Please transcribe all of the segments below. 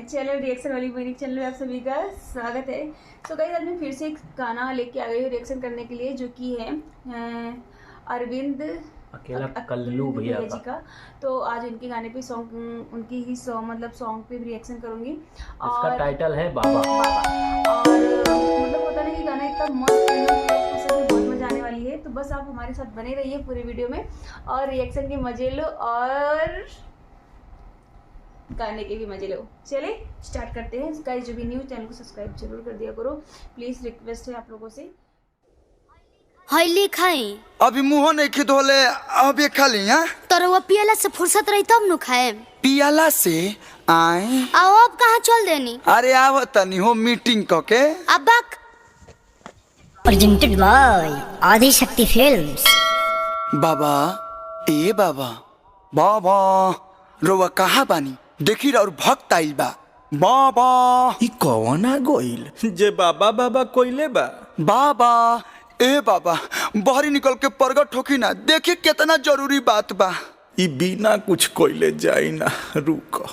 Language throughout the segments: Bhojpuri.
चैनल रिएक्शन वाली मीनिक चैनल में आप सभी का स्वागत है। तो गाइस आज मैं फिर से एक गाना लेके आ गई हूँ रिएक्शन करने के लिए, जो कि है अरविंद अकेला कल्लू भैया का। तो आज उनके गाने पे सॉन्ग, उनकी ही सॉन्ग पे भी रिएक्शन करूंगी। इसका टाइटल है बाबा। और मतलब होता नहीं कि गाना इतना मस्त है ना, तो बहुत मजा आने वाली है। तो बस आप हमारे साथ बने रहिए पूरे वीडियो में और रिएक्शन के मजे लो और गाने के भी मजे लो। चले स्टार्ट करते हैं। गाइस जो भी न्यू चैनल को सब्सक्राइब जरूर कर दिया करो, प्लीज रिक्वेस्ट है आप लोगों से। हईली खाई अभी मुँह नहीं खिदोले, अभी खाली हैं। तोर वो पियाला से फुर्सत रही तब नु खाए। पियाला से आए आओ अब कहाँ चल देनी। अरे आव तनी हो मीटिंग कके। अब प्रेजेंटेड बाय आदि शक्ति फिल्म्स। बाबा ए बाबा बाबा रोवा कहाँ बानी, देखी और भक्त आइल बा। बाबा ई कौन आ गइल जे बाबा बाबा कोइले बा। बाबा ए बाबा बाहरी निकल के प्रगट होखी ना, देखी कितना जरूरी बात बा। ई बिना कुछ कोइले जाई ना, रुको।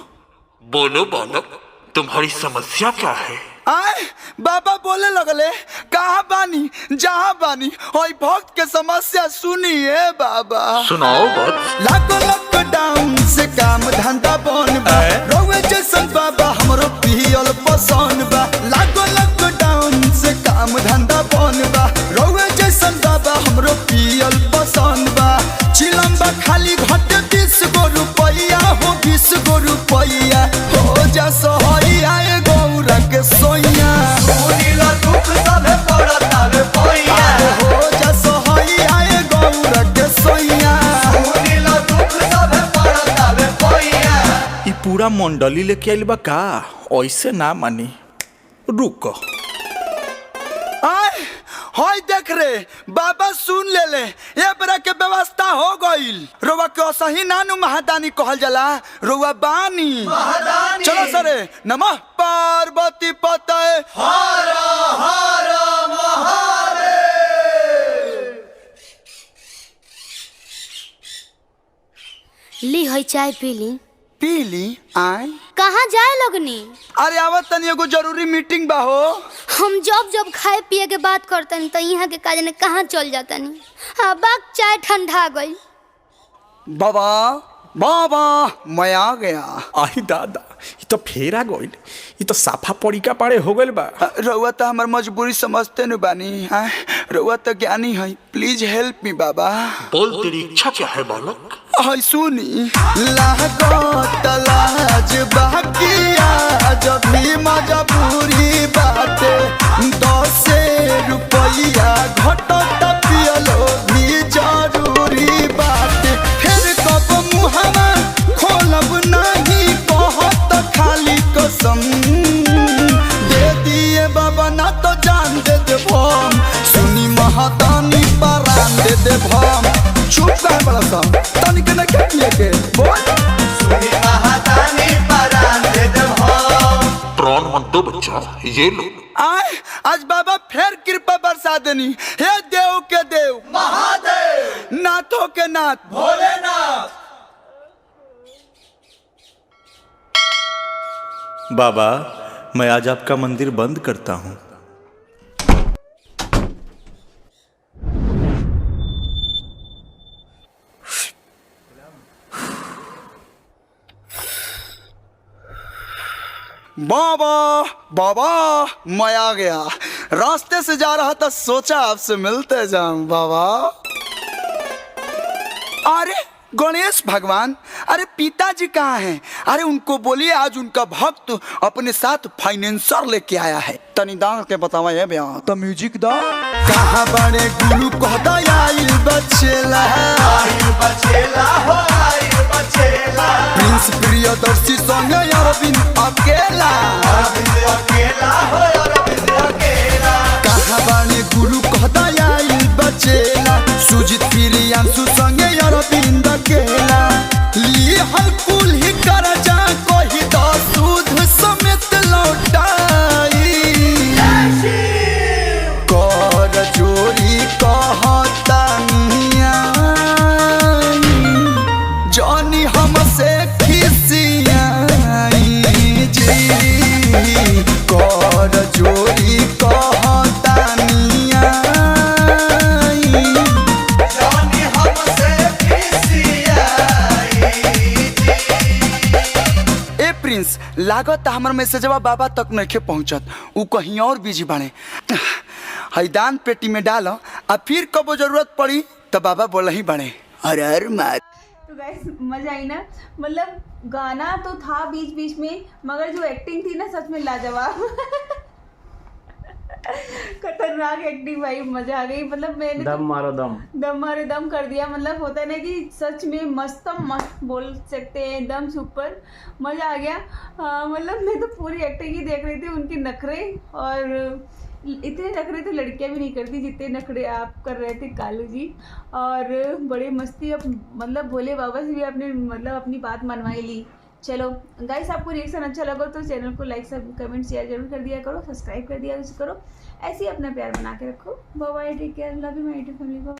बोलो बालक, तुम्हारी समस्या क्या है? आए बाबा बोले लगले, कहाँ बानी जहाँ बानी और भक्त के समस्या सुनिए बाबा। सुनाओ बात। लागो लॉकडाउन से काम धंधा बन बा, रोवे जैसन बाबा हमरो पियल पसंद बा। लागो लॉकडाउन से काम धंधा बन बा, रोवे जैसन बाबा हमरो पियल पसंद बा। चिलम्बा खाली घटे 20 गो रुपया हो, 20 गो रुपया हो जा सहैया ए गौरा के सोइया। सुनीला दुख सबे पड़ता रे पैया, हो जा सहैया ए गौरा के सोइया। सुनीला दुख सबे पड़ता रे पैया। ई पूरा मंडली लेके आइल बा का, ऐसे ना मानी, रुको। आए होय देख रे बाबा सुन ले ले, ये बरा के व्यवस्था हो गइल। रोवा के सही नानू महादानी कहल जाला, रोवा बानी महादानी। चलो सरे नमः पार्वती पतये हर हर महादेव। ली हई चाय पी ली। पीली आए कहाँ जाए लगनी। अरे आवत तनी एगो जरूरी मीटिंग बा हो। हम जब खाए पिए के बात करतनी तो यहाँ के काज ने कहाँ चल जातनी। हाँ बाग चाय ठंडा गई। बाबा बाबा मैं आ गया। आई दादा ई तो फेरा गइल, ई तो साफा पड़िका पाड़े हो गइल बा। रउआ तो हमार मजबूरी समझते न बानी। हाँ रउआ तो ज्ञानी है, प्लीज हेल्प मी बाबा। बोल तेरी इच्छा क्या है बालक? हाय सुनी लागत लाज बाकिया, जब भी मजबूरी बाटे 10 रुपया घटत पियलो भी जरूरी बाटे। फिर कब मुहवा खोलब नहीं, बहुत खाली कसम दे दिए बाबा ना तो जान दे देबो। सुनी महादानी परान दे देबो। चुप कर बड़ा सा तनिक न किए के बोल। सुनी महादानी परान दे देबो। प्राण मत दो बच्चा, ये लो। आए आज बाबा फिर कृपा बरसा देनी। हे देव के देव महादेव, नाथों के नाथ भोलेनाथ। बाबा मैं आज आपका मंदिर बंद करता हूँ। बाबा बाबा मैं आ गया। रास्ते से जा रहा था, सोचा आपसे मिलते जाऊं बाबा। अरे गणेश भगवान, अरे पिताजी कहाँ हैं? अरे उनको बोलिए आज उनका भक्त अपने साथ फाइनेंसर लेके आया है। तनी दांग के बतावा ये बयान तो म्यूजिक दा। कहाँ बड़े गुरु कहता आइल बचेला, आइल बचेला हो आइल बचेला। प्रिंस प्रियदर्शी संग अरविंद अकेला, अरविंद अकेला हो अरविंद अकेला। कहाँ बड़े गुरु कहता आइल बचेला, सुजीत प्रियांशु संग अरविंद अकेला। ली हलकुल ही कर जा कोई तो सूद समेत लौटाई। कर जोरी कहता नियाई, गाइस लागत हमर मैसेजवा बाबा तक नहीं पहुंचत, उ कहीं और बिजी बने। हैदान पेटी में डालो आ फिर कबो जरूरत पड़ी तो बाबा बोला ही बने अरे मार। तो गाइस मजा आई ना, मतलब गाना तो था बीच बीच में, मगर जो एक्टिंग थी ना सच में लाजवाब। खतरनाक एक्टिंग भाई, मजा आ गई। मतलब मैंने दम मारो दम, दम मारे दम कर दिया। मतलब होता है ना कि सच में मस्त बोल सकते हैं, एकदम सुपर मजा आ गया। मतलब मैं तो पूरी एक्टिंग ही देख रही थी, उनके नखरे, और इतने नखरे तो लड़कियां भी नहीं करती जितने नखरे आप कर रहे थे कालू जी। और बड़े मस्ती, अब मतलब भोले बाबा से भी आपने मतलब अपनी बात मनवाई ली। चलो गाइस, आपको रिएक्शन अच्छा लगा तो चैनल को लाइक सब कमेंट शेयर जरूर कर दिया करो, सब्सक्राइब कर दिया करो, ऐसे ही अपना प्यार बना के रखो। Bye bye, take care, love you my family.